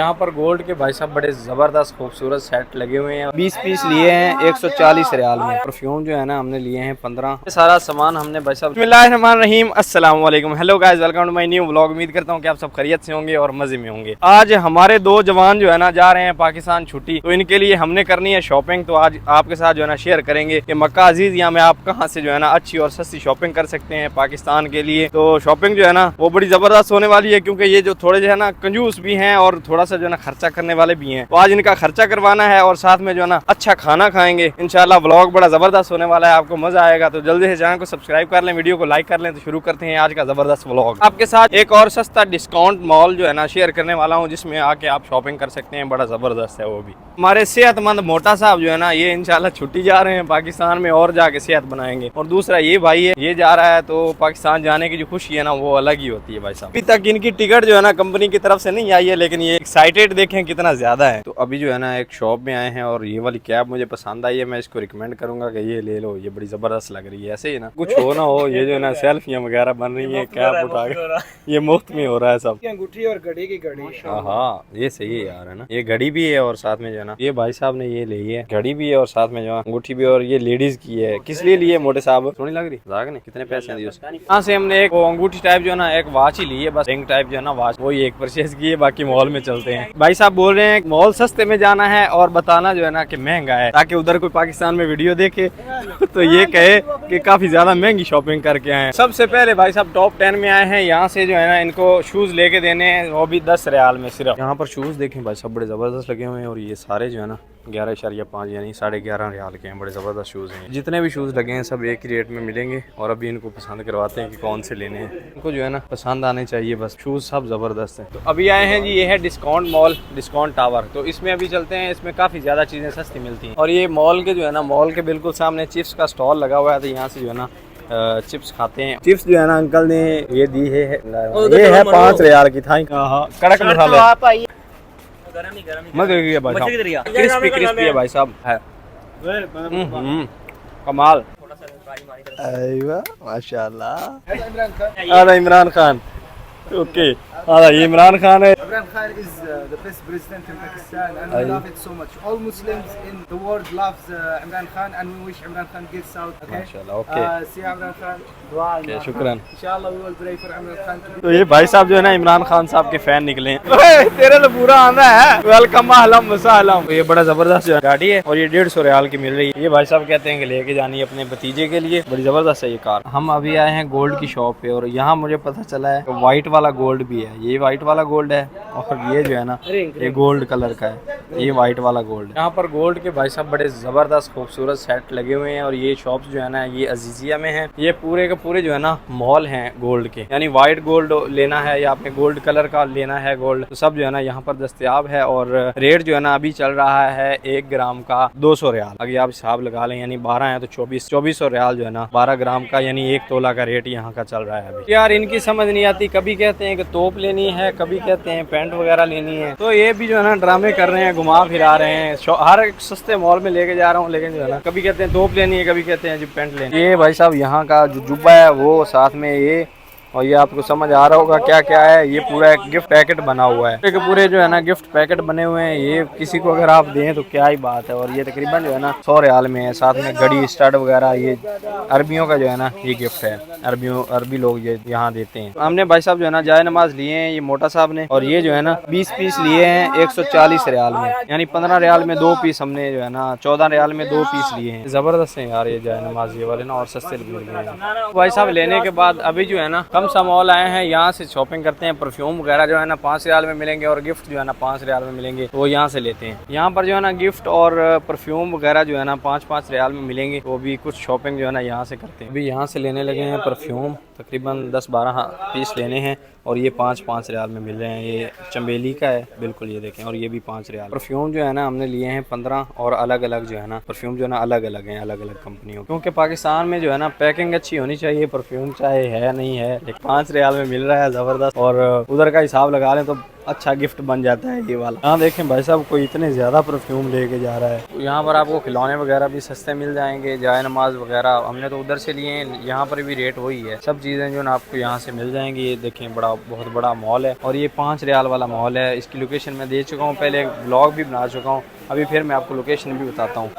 यहाँ पर गोल्ड के भाई साहब बड़े जबरदस्त खूबसूरत सेट लगे हुए हैं। 20 पीस लिए हैं 140 रियाल में। परफ्यूम जो है ना हमने लिए हैं 15। सारा सामान हमने भाई साहब। बिस्मिल्लाहिर्रहमानिर्रहीम, अस्सलाम वालेकुम, hello guys, welcome to my new vlog. उम्मीद करता हूँ कि आप सब खैरियत से होंगे और मजे में होंगे। आज हमारे दो जवान जो है ना जा रहे हैं पाकिस्तान छुट्टी, तो इनके लिए हमने करनी है शॉपिंग। तो आज आपके साथ जो है ना शेयर करेंगे कि मक्का अजीजिया में आप कहाँ से जो है ना अच्छी और सस्ती शॉपिंग कर सकते हैं पाकिस्तान के लिए। तो शॉपिंग जो है ना वो बड़ी जबरदस्त होने वाली है, क्योंकि ये जो थोड़े जो है ना कंजूस भी हैं और थोड़ा सा जो है ना खर्चा करने वाले भी हैं। तो आज इनका खर्चा करवाना है और साथ में जो है ना अच्छा खाना खाएंगे। इंशाल्लाह व्लॉग बड़ा जबरदस्त होने वाला है, आपको मजा आएगा। तो जल्दी से चैनल को सब्सक्राइब कर लें, वीडियो को लाइक कर लें। तो शुरू करते हैं आज का जबरदस्त व्लॉग। आपके साथ एक और सस्ता डिस्काउंट मॉल जो है ना शेयर करने वाला हूँ, जिसमें आके आप शॉपिंग कर सकते हैं। बड़ा जबरदस्त है वो भी। हमारे सेहतमंद मोटा साहब जो है ना ये इंशाल्लाह छुट्टी जा रहे हैं पाकिस्तान में और जाके सेहत बनाएंगे। और दूसरा ये भाई है, ये जा रहा है, तो पाकिस्तान जाने की जो खुशी है ना वो अलग ही होती है भाई साहब। अभी तक इनकी टिकट जो है ना कंपनी की तरफ से नहीं आई है, लेकिन ये एक्साइटेड देखें कितना ज्यादा है। तो अभी जो है ना एक शॉप में आए हैं और ये वाली कैब मुझे पसंद आई है। मैं इसको रिकमेंड करूंगा कि ये ले लो, ये बड़ी जबरदस्त लग रही है। ऐसे ही ना कुछ हो ना हो, ये जो है ना सेल्फियां वगैरह बन रही है कैब उठा के, ये मुफ्त में हो रहा है सब। अंगूठी और घड़ी की घड़ी। हाँ ये सही है यार, है ना। ये घड़ी भी है और साथ में जो है ना ये भाई साहब ने ये ली है, घड़ी भी है और साथ में जो है अंगूठी भी। और ये लेडीज की है। किस लिए लिए मोटे साहब? सोनी लग रही है। कितने पैसे दिए उसके? यहाँ से हमने एक अंगूठी टाइप जो है ना एक वॉच ही ली है, बस रिंग टाइप जो है ना वॉच, वही एक परचेज की है। बाकी मॉल में चलते हैं। भाई साहब बोल रहे हैं मॉल सस्ते में जाना है और बताना जो है ना कि महंगा है, ताकि उधर कोई पाकिस्तान में वीडियो देखे तो ये कहे कि काफी ज्यादा महंगी शॉपिंग करके आए हैं। सबसे पहले भाई साहब टॉप 10 में आए हैं। यहाँ से जो है ना इनको शूज लेके देने हैं, वो भी 10 रियाल में सिर्फ। यहाँ पर शूज देखें भाई साहब बड़े जबरदस्त लगे हुए हैं। और ये सारे जो है ना 11.5 यानी 11.5 रियाल के हैं। बड़े जबरदस्त शूज हैं। जितने भी शूज लगे हैं सब एक ही रेट में मिलेंगे। और अभी इनको पसंद करवाते हैं कि कौन से लेने हैं। इनको जो है ना पसंद आने चाहिए बस। शूज सब जबरदस्त हैं। तो अभी आए हैं जी, ये है डिस्काउंट मॉल, डिस्काउंट टावर। तो इसमें अभी चलते हैं। इसमें काफी ज्यादा चीजें सस्ती मिलती हैं। और ये मॉल के जो है ना मॉल के बिल्कुल सामने चिप्स का स्टॉल लगा हुआ है। तो यहाँ से जो है ना चिप्स खाते हैं। चिप्स जो है ना अंकल ने ये दी है, ये है 5 रियाल की था। कड़क मसाला क्रिस्पी क्रिस्पी है भाई साहब है। कमाल, माशाल्लाह। इमरान खान, ओके। ये इमरान खान है। Imran Khan is the best president in Pakistan and we love it so much. All Muslims in the world loves Imran Khan and we wish Imran Khan gets out. Okay. माशाल्लाह, okay. See Imran Khan. Dua. शुक्रान। Inshallah we will pray for Imran Khan. तो ये भाई साहब जो है ना इमरान खान साहब के फैन निकले हैं। तेरे तो पूरा आना है। वेलकम अहलम वसहलम। ये बड़ा जबरदस्त गाड़ी है और ये 150 रियाल की मिल रही है। ये भाई साहब कहते हैं कि लेके जानी है अपने भतीजे के लिए। बड़ी जबरदस्त है ये कार। हम अभी आए हैं गोल्ड की शॉप पे और यहाँ मुझे पता चला है व्हाइट वाला गोल्ड भी है। ये व्हाइट वाला गोल्ड है और ये जो है ना ये गोल्ड कलर का है। ये व्हाइट वाला गोल्ड। यहाँ पर गोल्ड के भाई साहब बड़े जबरदस्त खूबसूरत सेट लगे हुए हैं। और ये शॉप्स जो है ना ये अजीजिया में है। ये पूरे के पूरे जो है ना मॉल हैं गोल्ड के, यानी व्हाइट गोल्ड लेना है या आपने गोल्ड कलर का लेना है गोल्ड, तो सब जो है ना यहाँ पर दस्तयाब है। और रेट जो है ना अभी चल रहा है 1 ग्राम का 200 रियाल। अगर आप हिसाब लगा लें यानी 12 है तो 2400 रियाल जो है ना 12 ग्राम का यानी 1 तोला का रेट यहाँ का चल रहा है अभी। यार इनकी समझ नहीं आती, कभी कहते हैं कि तोप लेनी है, कभी कहते हैं पैंट वगैरह लेनी है। तो ये भी जो है ना ड्रामे कर रहे हैं, घुमा फिरा रहे हैं। हर एक सस्ते मॉल में लेके जा रहा हूँ, लेकिन जो है ना कभी कहते हैं तोप लेनी है, कभी कहते हैं जी पैंट लेनी है। ये भाई साहब यहाँ का जो जुब्बा है वो साथ में ये, और ये आपको समझ आ रहा होगा क्या क्या है। ये पूरा एक गिफ्ट पैकेट बना हुआ है। पूरे के पूरे जो है ना गिफ्ट पैकेट बने हुए हैं। ये किसी को अगर आप दें तो क्या ही बात है। और ये तकरीबन जो है ना 100 रियाल में है। साथ में घड़ी स्टड वगैरह। ये अरबियों का जो है ना ये गिफ्ट है। अरबी लोग ये यहाँ देते हैं। हमने भाई साहब जो है ना जाए नमाज लिए हैं ये मोटा साहब ने। और ये जो है ना 20 पीस लिए हैं 140 रियाल में, यानी 15 रियाल में 2 पीस हमने जो है ना 14 रियाल में 2 पीस लिए हैं। जबरदस्त है यार ये जाए नमाज ये वाले ना, और सस्ते मिल रहे हैं भाई साहब। लेने के बाद अभी जो है ना कम सा मॉल आए हैं, यहाँ से शॉपिंग करते हैं। परफ्यूम वगैरह जो है ना 5 रियाल में मिलेंगे और गिफ्ट जो है ना 5 रियाल में मिलेंगे, तो वो यहाँ से लेते हैं। यहाँ पर जो है ना गिफ्ट और परफ्यूम वगैरह जो है ना 5-5 रियाल में मिलेंगे, तो भी कुछ शॉपिंग जो है ना यहाँ से करते हैं। अभी यहाँ से लेने लगे हैं परफ्यूम, तकरीबन 10-12 पीस लेने हैं और ये 5-5 रियाल में मिल रहे हैं। ये चंबेली का है बिल्कुल, ये देखें। और ये भी 5 रियाल। परफ्यूम जो है ना हमने लिए हैं 15 और अलग अलग जो है ना परफ्यूम जो है ना अलग अलग हैं, अलग अलग कंपनियों, क्योंकि पाकिस्तान में जो है ना पैकिंग अच्छी होनी चाहिए। परफ्यूम चाहे है नहीं है, 5 रियाल में मिल रहा है जबरदस्त। और उधर का हिसाब लगा लें तो अच्छा गिफ्ट बन जाता है ये वाला। यहाँ देखें भाई साहब कोई इतने ज़्यादा परफ्यूम लेके जा रहा है। तो यहाँ पर आपको खिलौने वगैरह भी सस्ते मिल जाएंगे, जाए नमाज वगैरह हमने तो उधर से लिए हैं, यहाँ पर भी रेट वही है। सब चीज़ें जो ना आपको यहाँ से मिल जाएंगी। ये देखें बहुत बड़ा मॉल है और ये 5 रियाल वाला मॉल है। इसकी लोकेशन मैं दे चुका हूँ, पहले एक ब्लॉग भी बना चुका हूँ, अभी फिर मैं आपको लोकेशन भी बताता हूँ।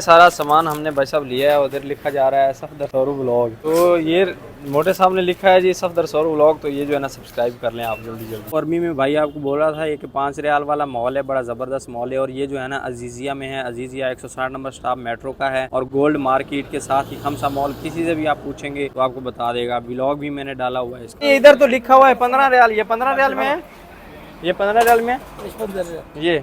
सारा सामान हमने भाई साहब लिया है। उधर लिखा जा रहा है सफदर सौरू व्लॉग। तो ये मोटे साहब ने लिखा है जी सफदर सौरू व्लॉग। तो ये जो है ना सब्सक्राइब कर लें आप जल्दी जल्दी। और में भाई आपको बोल रहा था ये कि 5 रियाल वाला मॉल है, बड़ा ज़बरदस्त मॉल है। और ये जो है ना अजीज़िया में है। अजीज़िया 160 नंबर स्टॉप मेट्रो का है और गोल्ड मार्केट के साथ ही खमसा मॉल। किसी से भी आप पूछेंगे तो आपको बता देगा। व्लॉग भी मैंने डाला हुआ है इसका। इधर तो लिखा हुआ है 15 रियाल। ये 15 रियाल में है, ये 15 रियाल में ये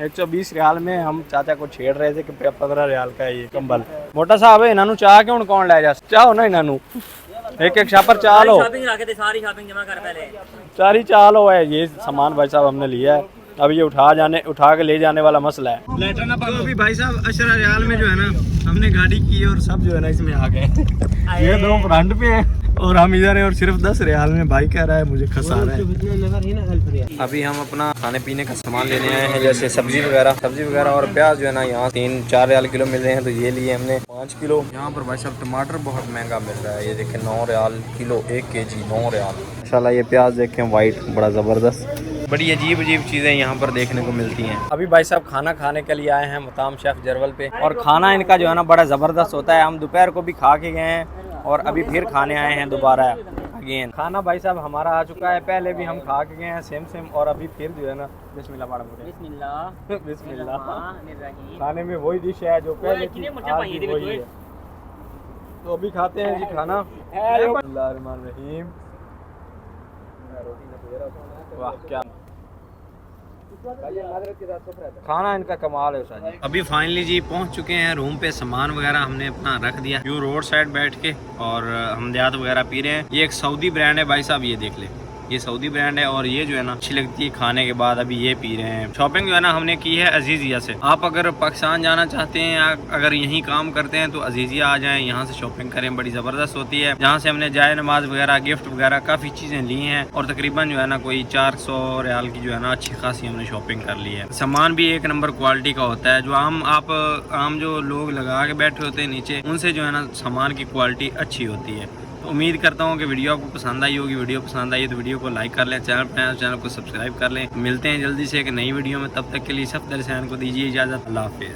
120 रियाल में हम चाचा को छेड़ रहे थे कि 15 रियाल का है ये कंबल। मोटा साहब है इन्हों चाह के हुण कौन ले जा चाहो ना इन्हों एक छापर चाह लो। शॉपिंग रखे थे, सारी शॉपिंग जमा कर पहले। सारी चाह लो है। ये सामान भाई साहब हमने लिया है, अब ये उठा के ले जाने वाला मसला है। तो अभी भाई साहब 18 रियाल में जो है ना हमने गाड़ी की और सब जो है ना इसमें आ गए। ये दो फ्रंट पे है और हम इधर है और सिर्फ 10 रियाल में भाई कह रहा है मुझे खसा रहा है। अभी हम अपना खाने पीने का सामान लेने आए हैं, जैसे सब्जी वगैरह और प्याज जो है ना यहाँ 3-4 रियाल किलो मिल रहे हैं। तो ये लिए हमने 5 किलो। यहाँ पर भाई साहब टमाटर बहुत महंगा मिल रहा है। ये देखें 9 रियाल किलो, 1 kg 9 रियाल। इंशाल्लाह ये प्याज देखें वाइट, बड़ा ज़बरदस्त। बड़ी अजीब चीज़ें यहाँ पर देखने को मिलती हैं। अभी भाई साहब खाना खाने के लिए आए हैं मुताम शेफ जरवल पे। और खाना इनका जो है ना बड़ा ज़बरदस्त होता है। हम दोपहर को भी खा के गए हैं और अभी फिर खाने आए हैं दोबारा अगेन। खाना भाई साहब हमारा आ चुका है, पहले भी हम खा के गए हैं सेम और अभी फिर जो है ना बिस्मिल्लाह पढ़ा बिस्मिल्लाह। खाने में वही डिश है जो पहले थी, आज भी वही है। तो अभी खाते हैं जी खाना। बिस्मिल्लाहिर्रहमानिर्रहीम। वाह क्या खाना इनका कमाल है उस्ताद जी। अभी फाइनली जी पहुंच चुके हैं रूम पे। सामान वगैरह हमने अपना रख दिया यूँ रोड साइड बैठ के और हमदयात वगैरह पी रहे हैं। ये एक सऊदी ब्रांड है भाई साहब, ये देख ले, ये सऊदी ब्रांड है और ये जो है ना अच्छी लगती है खाने के बाद। अभी ये पी रहे हैं। शॉपिंग जो है ना हमने की है अजीज़िया से। आप अगर पाकिस्तान जाना चाहते हैं या अगर यहीं काम करते हैं तो अजीज़िया आ जाएं, यहाँ से शॉपिंग करें, बड़ी ज़बरदस्त होती है। यहाँ से हमने जाए नमाज वगैरह, गिफ्ट वगैरह काफ़ी चीज़ें ली हैं और तकरीबन जो है ना कोई 400 रियाल की जो है ना अच्छी खासी हमने शॉपिंग कर ली है। सामान भी एक नंबर क्वालिटी का होता है। जो आम जो लोग लगा के बैठे होते हैं नीचे, उनसे जो है ना सामान की क्वालिटी अच्छी होती है। तो उम्मीद करता हूँ कि वीडियो आपको पसंद आई होगी। वीडियो पसंद आई तो वीडियो को लाइक कर लें, चैनल को सब्सक्राइब कर लें। मिलते हैं जल्दी से एक नई वीडियो में, तब तक के लिए सफदर हुसैन को दीजिए इजाज़त। अल्लाह हाफिज़।